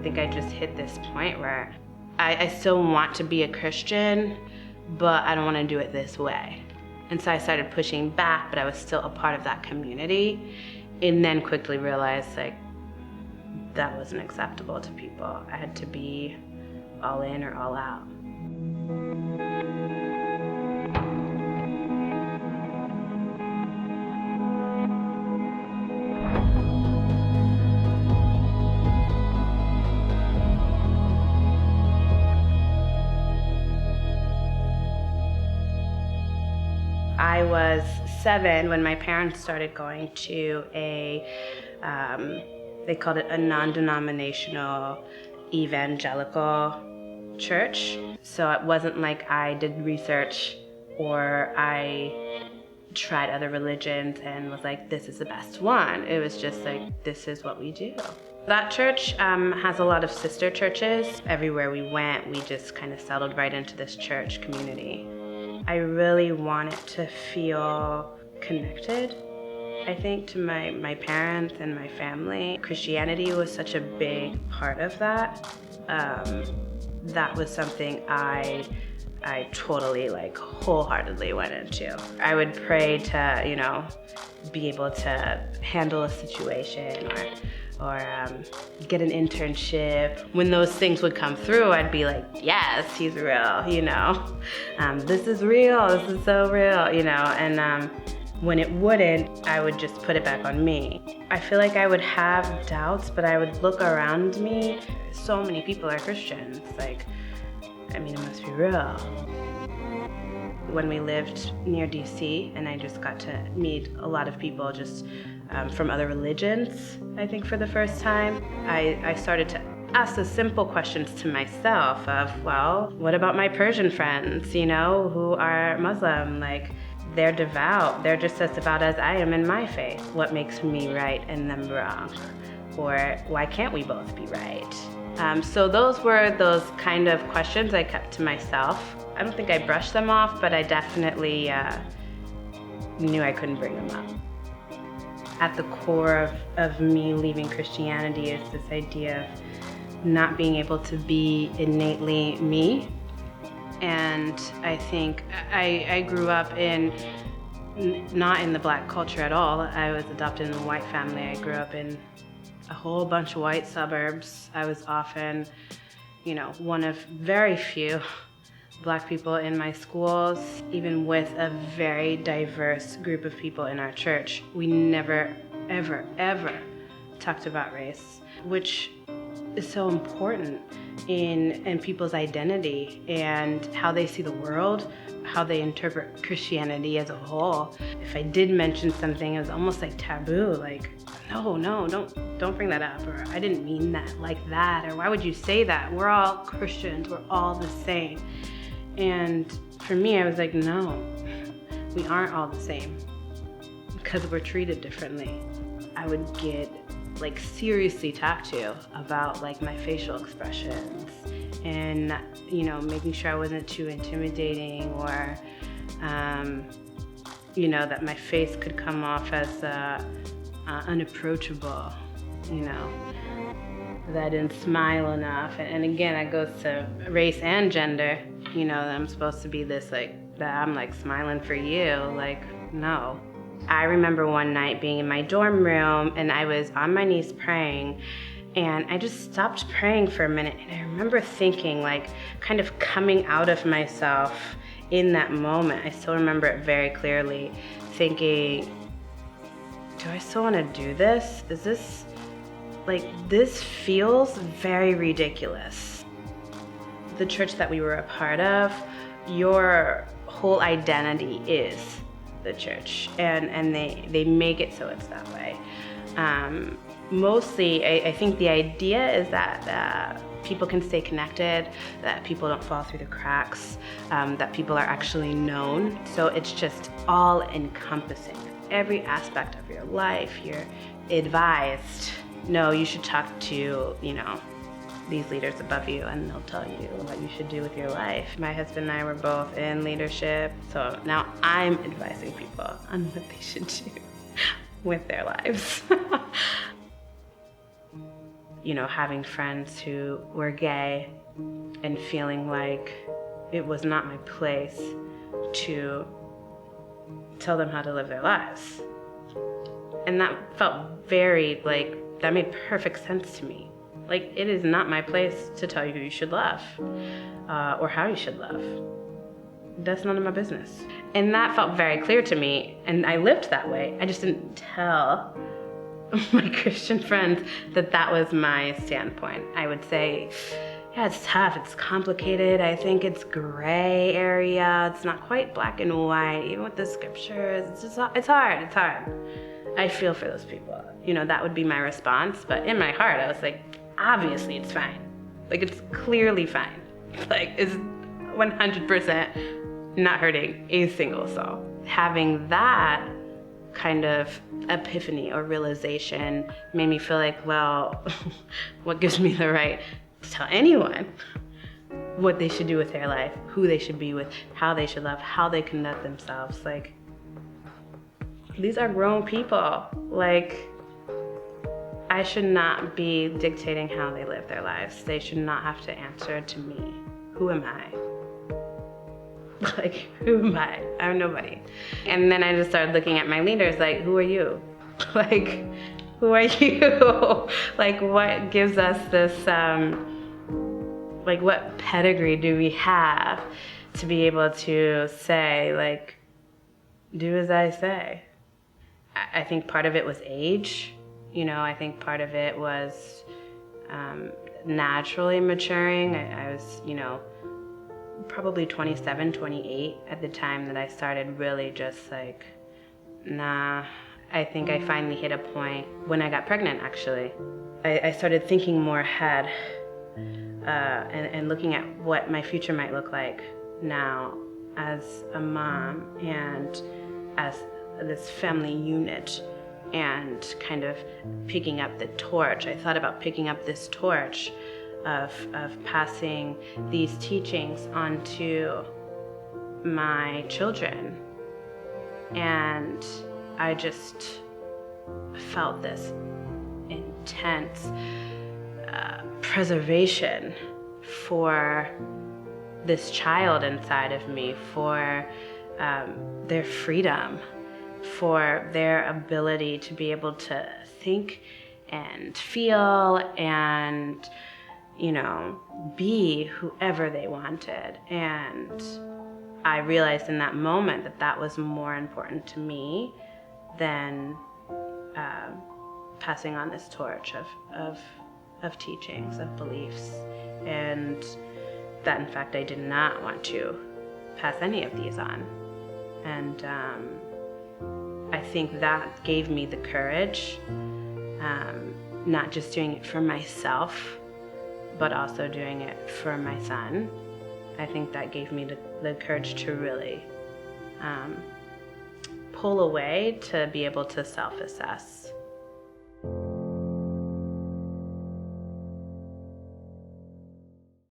think I just hit this point where I still want to be a Christian, but I don't want to do it this way. And so I started pushing back, but I was still a part of that community, and then quickly realized like that wasn't acceptable to people. I had to be all in or all out. I was 7 when my parents started going to they called it a non-denominational evangelical church. So it wasn't like I did research or I tried other religions and was like, this is the best one. It was just like, this is what we do. That church has a lot of sister churches. Everywhere we went, we just kind of settled right into this church community. I really wanted to feel connected, I think, to my parents and my family. Christianity was such a big part of that. That was something I totally, like, wholeheartedly went into. I would pray to, be able to handle a situation or get an internship. When those things would come through, I'd be like, yes, he's real, this is real, this is so real, and when it wouldn't, I would just put it back on me. I feel like I would have doubts, but I would look around me. So many people are Christians, it must be real. When we lived near DC, and I just got to meet a lot of people just from other religions, I think for the first time, I started to ask the simple questions to myself of, well, what about my Persian friends, who are Muslim? They're devout. They're just as devout as I am in my faith. What makes me right and them wrong? Or why can't we both be right? So those were those kind of questions I kept to myself. I don't think I brushed them off, but I definitely knew I couldn't bring them up. At the core of me leaving Christianity is this idea of not being able to be innately me. And I think I grew up not in the Black culture at all. I was adopted in a white family. I grew up in a whole bunch of white suburbs. I was often, one of very few Black people in my schools, even with a very diverse group of people in our church. We never, ever, ever talked about race, which is so important in people's identity and how they see the world, how they interpret Christianity as a whole. If I did mention something, it was almost like taboo, no, don't bring that up, or I didn't mean that like that, or why would you say that? We're all Christians, we're all the same. And for me, I was like, no, we aren't all the same because we're treated differently. I would get seriously talked to about my facial expressions and, making sure I wasn't too intimidating or, that my face could come off as unapproachable, that I didn't smile enough. And again, that goes to race and gender, that I'm supposed to be this, that I'm smiling for you, no. I remember one night being in my dorm room and I was on my knees praying, and I just stopped praying for a minute, and I remember thinking, kind of coming out of myself in that moment. I still remember it very clearly, thinking, do I still want to do this? Is this, this feels very ridiculous. The church that we were a part of, your whole identity is the church, and they make it so it's that way. Mostly, I think the idea is that people can stay connected, that people don't fall through the cracks, that people are actually known. So it's just all encompassing. Every aspect of your life, you're advised, no, you should talk to, these leaders above you, and they'll tell you what you should do with your life. My husband and I were both in leadership, so now I'm advising people on what they should do with their lives. having friends who were gay and feeling like it was not my place to tell them how to live their lives. And that felt that made perfect sense to me. Like, it is not my place to tell you who you should love or how you should love. That's none of my business. And that felt very clear to me, and I lived that way. I just didn't tell my Christian friends that was my standpoint. I would say, yeah, it's tough, it's complicated, I think it's gray area, it's not quite black and white, even with the scriptures, it's hard. I feel for those people. That would be my response, but in my heart, I was like, obviously it's fine. Like, it's clearly fine. Like, it's 100% not hurting a single soul. Having that kind of epiphany or realization made me feel like, well, what gives me the right to tell anyone what they should do with their life, who they should be with, how they should love, how they conduct themselves? Like, these are grown people. Like, I should not be dictating how they live their lives. They should not have to answer to me. Who am I? Like, who am I? I'm nobody. And then I just started looking at my leaders like, who are you? Like, who are you? Like, what gives us this, what pedigree do we have to be able to say, like, do as I say? I think part of it was age. I think part of it was naturally maturing. I was, probably 27, 28 at the time that I started really just like, nah. I think I finally hit a point when I got pregnant, actually. I started thinking more ahead and looking at what my future might look like now as a mom and as this family unit, and kind of picking up the torch. I thought about picking up this torch of passing these teachings onto my children. And I just felt this intense preservation for this child inside of me, for their freedom, for their ability to be able to think and feel and, be whoever they wanted. And I realized in that moment that was more important to me than passing on this torch of teachings, of beliefs. And that, in fact, I did not want to pass any of these on. And I think that gave me the courage, not just doing it for myself, but also doing it for my son. I think that gave me the courage to really pull away, to be able to self-assess